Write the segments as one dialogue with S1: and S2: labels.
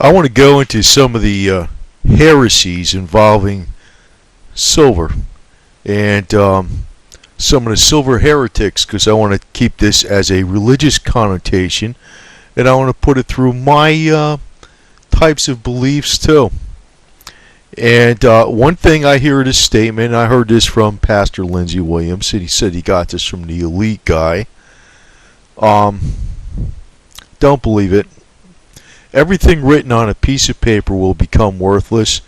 S1: I want to go into some of the heresies involving silver and some of the silver heretics, because I want to keep this as a religious connotation, and I want to put it through my types of beliefs too. And one thing I hear this statement, I heard this from Pastor Lindsey Williams, and he said he got this from the elite guy. Don't believe it. Everything written on a piece of paper will become worthless.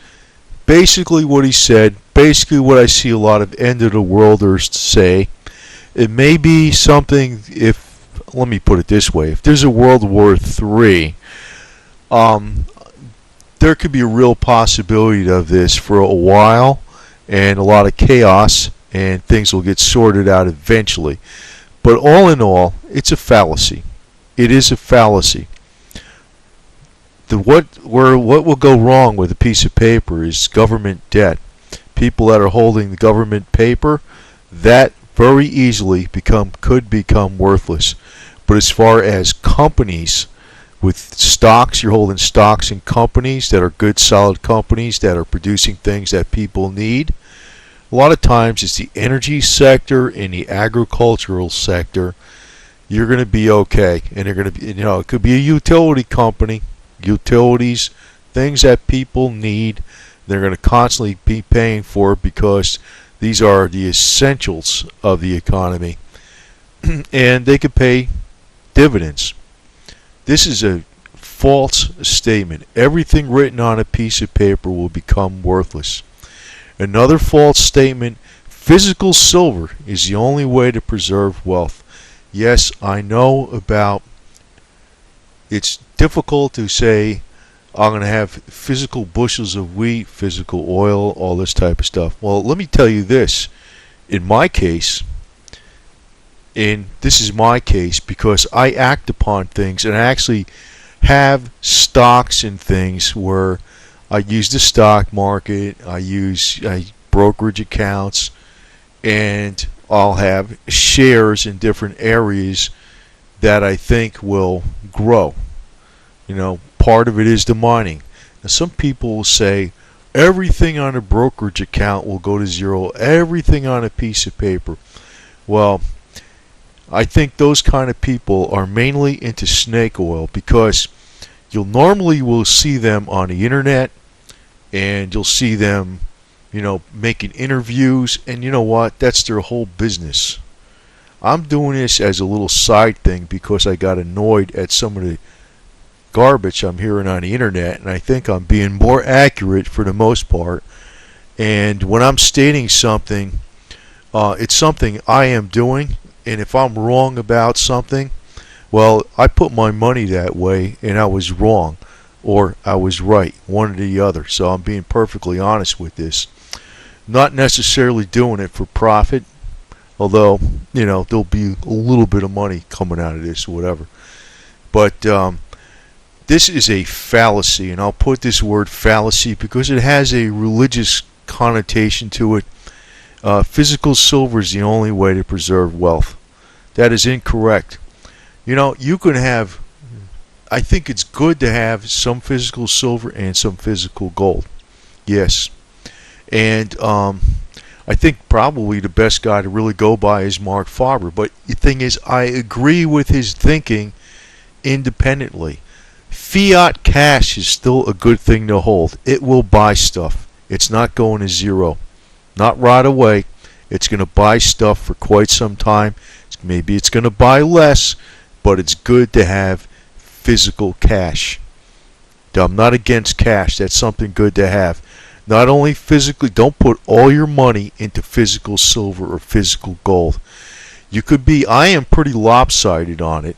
S1: Basically what he said, basically what I see a lot of end of the worlders say. It may be something, if, let me put it this way, if there's a World War III, there could be a real possibility of this for a while, and a lot of chaos, and things will get sorted out eventually. But all in all, it's a fallacy. It is a fallacy. What will go wrong with a piece of paper is government debt. People that are holding the government paper, that very easily could become worthless. But as far as companies with stocks, you're holding stocks in companies that are good, solid companies that are producing things that people need. A lot of times it's the energy sector and the agricultural sector. You're going to be okay, and they're going to be, it could be a utility company. Utilities, things that people need, they're going to constantly be paying for because these are the essentials of the economy, and they could pay dividends. This is a false statement. Everything written on a piece of paper will become worthless. Another false statement, physical silver is the only way to preserve wealth. Yes, I know about it's difficult to say I'm going to have physical bushels of wheat, physical oil, all this type of stuff. Well, let me tell you this. In my case, and this is my case because I act upon things, and I actually have stocks and things where I use the stock market, I use brokerage accounts, and I'll have shares in different areas that I think will grow. Part of it is the mining. Now, some people will say everything on a brokerage account will go to zero, everything on a piece of paper. Well, I think those kind of people are mainly into snake oil, because you'll normally will see them on the internet, and you'll see them making interviews, and you know what, that's their whole business. I'm doing this as a little side thing because I got annoyed at some of the garbage I'm hearing on the internet, and I think I'm being more accurate for the most part. And when I'm stating something, it's something I am doing, and if I'm wrong about something, well, I put my money that way, and I was wrong, or I was right, one or the other. So I'm being perfectly honest with this. Not necessarily doing it for profit, although there'll be a little bit of money coming out of this or whatever. But this is a fallacy, and I'll put this word fallacy because it has a religious connotation to it. Physical silver is the only way to preserve wealth. That is incorrect. You can have, I think it's good to have some physical silver and some physical gold. Yes. And I think probably the best guy to really go by is Mark Faber. But the thing is, I agree with his thinking independently. Fiat cash is still a good thing to hold. It will buy stuff. It's not going to zero. Not right away. It's going to buy stuff for quite some time. Maybe it's going to buy less, but it's good to have physical cash. I'm not against cash. That's something good to have. Not only physically, don't put all your money into physical silver or physical gold. You could be, I am pretty lopsided on it.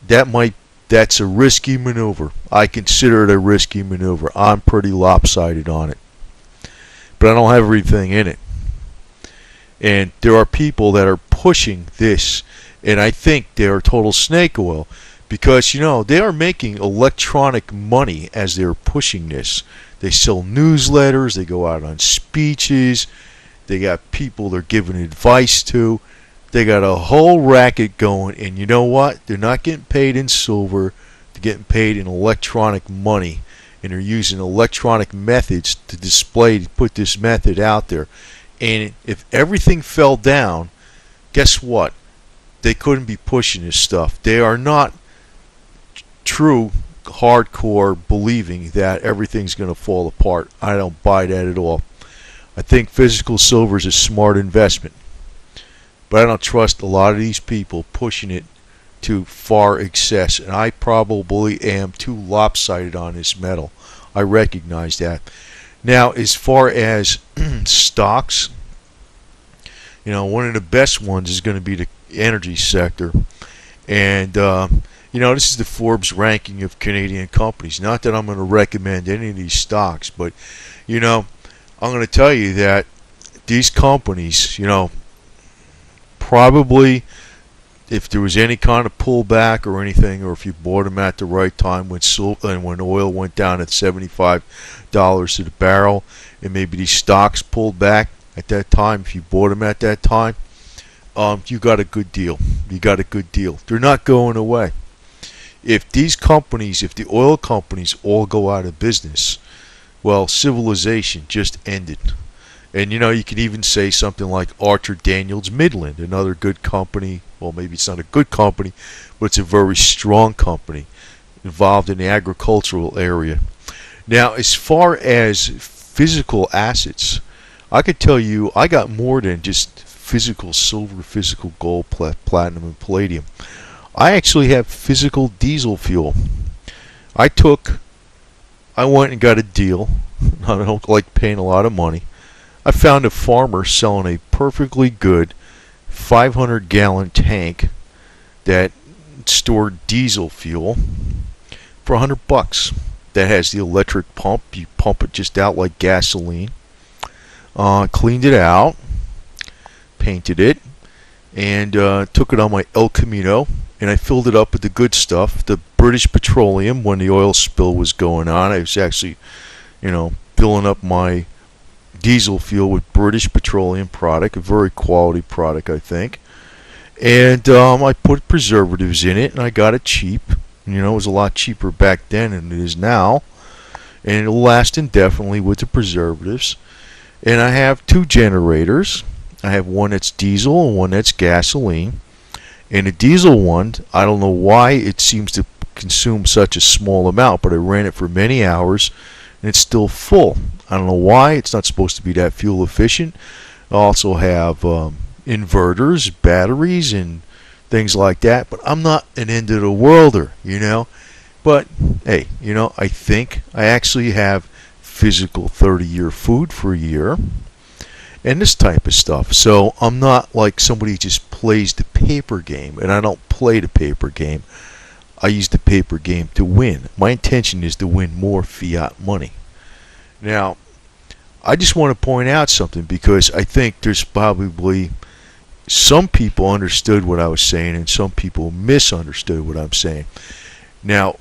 S1: That's a risky maneuver. I consider it a risky maneuver. I'm pretty lopsided on it. But I don't have everything in it. And there are people that are pushing this, and I think they are total snake oil, because they are making electronic money as they're pushing this. They sell newsletters, they go out on speeches, they got people they're giving advice to. They got a whole racket going, and you know what? They're not getting paid in silver. They're getting paid in electronic money. and they're using electronic methods to put this method out there. And if everything fell down, guess what? They couldn't be pushing this stuff. They are not true hardcore believing that everything's going to fall apart. I don't buy that at all. I think physical silver is a smart investment, but I don't trust a lot of these people pushing it to far excess, and I probably am too lopsided on this metal. I recognize that. Now, as far as stocks, one of the best ones is going to be the energy sector. And this is the Forbes ranking of Canadian companies. Not that I'm going to recommend any of these stocks, but I'm going to tell you that these companies, probably, if there was any kind of pullback or anything, or if you bought them at the right time when oil went down at $75 to the barrel, and maybe these stocks pulled back at that time, if you bought them at that time, you got a good deal. You got a good deal. They're not going away. If the oil companies all go out of business, well, civilization just ended. And you can even say something like Archer Daniels Midland, another good company. Well, maybe it's not a good company, but it's a very strong company involved in the agricultural area. Now, as far as physical assets, I could tell you I got more than just physical silver, physical gold, platinum, and palladium. I actually have physical diesel fuel. I went and got a deal. I don't like paying a lot of money. I found a farmer selling a perfectly good 500-gallon tank that stored diesel fuel for $100. That has the electric pump. You pump it just out like gasoline. Cleaned it out, painted it, and took it on my El Camino, and I filled it up with the good stuff, the British Petroleum. When the oil spill was going on, I was actually, filling up my diesel fuel with British Petroleum product, a very quality product, I think. And I put preservatives in it, and I got it cheap. It was a lot cheaper back then than it is now, and it'll last indefinitely with the preservatives. And I have two generators. I have one that's diesel and one that's gasoline. And the diesel one, I don't know why it seems to consume such a small amount, but I ran it for many hours and it's still full. I don't know why. It's not supposed to be that fuel efficient. I also have inverters, batteries, and things like that. But I'm not an end of the worlder, But hey, I think I actually have physical 30-year food for a year and this type of stuff. So I'm not like somebody who just plays the paper game, and I don't play the paper game. I use the paper game to win. My intention is to win more fiat money. Now, I just want to point out something, because I think there's probably some people understood what I was saying and some people misunderstood what I'm saying. Now,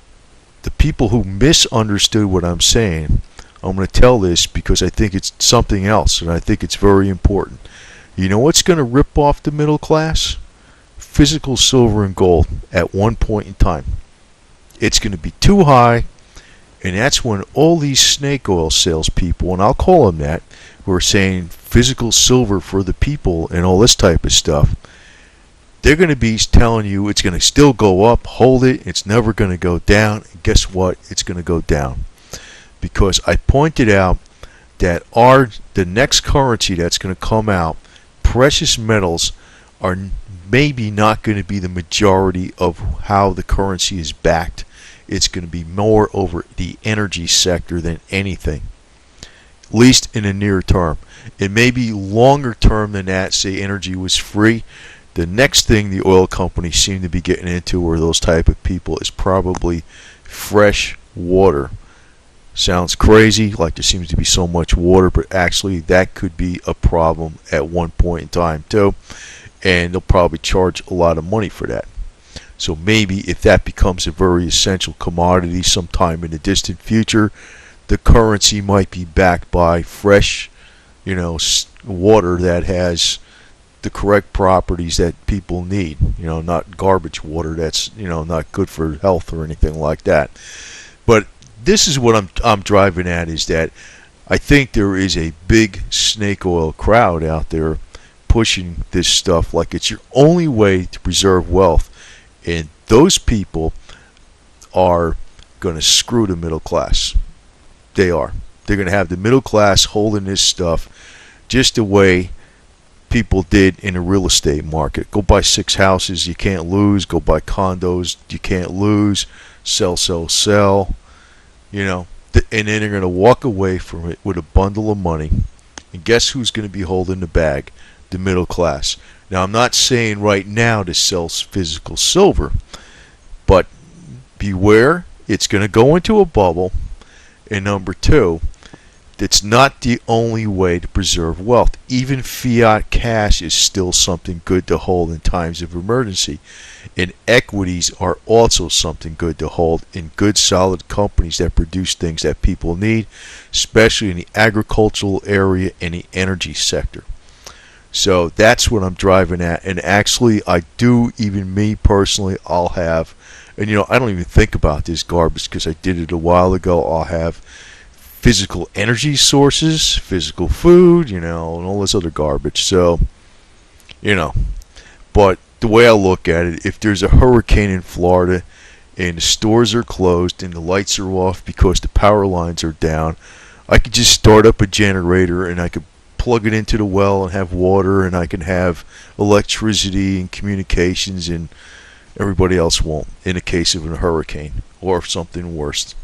S1: the people who misunderstood what I'm saying, I'm going to tell this because I think it's something else, and I think it's very important. You know what's going to rip off the middle class? Physical silver and gold at one point in time. It's going to be too high, and that's when all these snake oil salespeople, and I'll call them that, who are saying physical silver for the people and all this type of stuff, they're going to be telling you it's going to still go up, hold it, it's never going to go down. And guess what? It's going to go down. Because I pointed out that the next currency that's going to come out, precious metals are maybe not going to be the majority of how the currency is backed. It's going to be more over the energy sector than anything, at least in the near term. It may be longer term than that, say energy was free. The next thing the oil companies seem to be getting into, or those type of people, is probably fresh water. Sounds crazy, like there seems to be so much water, but actually that could be a problem at one point in time too, and they'll probably charge a lot of money for that. So maybe if that becomes a very essential commodity sometime in the distant future, the currency might be backed by fresh, water that has the correct properties that people need, not garbage water that's, not good for health or anything like that. But this is what I'm driving at, is that I think there is a big snake oil crowd out there pushing this stuff like it's your only way to preserve wealth, and those people are going to screw the middle class. They are. They're going to have the middle class holding this stuff just the way people did in the real estate market. Go buy 6 houses, you can't lose. Go buy condos, you can't lose. Sell, sell, sell. You know, and then they're going to walk away from it with a bundle of money. And guess who's going to be holding the bag? The middle class. Now, I'm not saying right now to sell physical silver, but beware, it's going to go into a bubble. And number 2, it's not the only way to preserve wealth. Even fiat cash is still something good to hold in times of emergency. And equities are also something good to hold in good solid companies that produce things that people need, especially in the agricultural area and the energy sector. So that's what I'm driving at. And actually, I do, even me personally, I'll have, and I don't even think about this garbage because I did it a while ago. I'll have physical energy sources, physical food, and all this other garbage. So, but the way I look at it, if there's a hurricane in Florida and the stores are closed and the lights are off because the power lines are down, I could just start up a generator and I could plug it into the well and have water, and I can have electricity and communications, and everybody else won't in the case of a hurricane or something worse.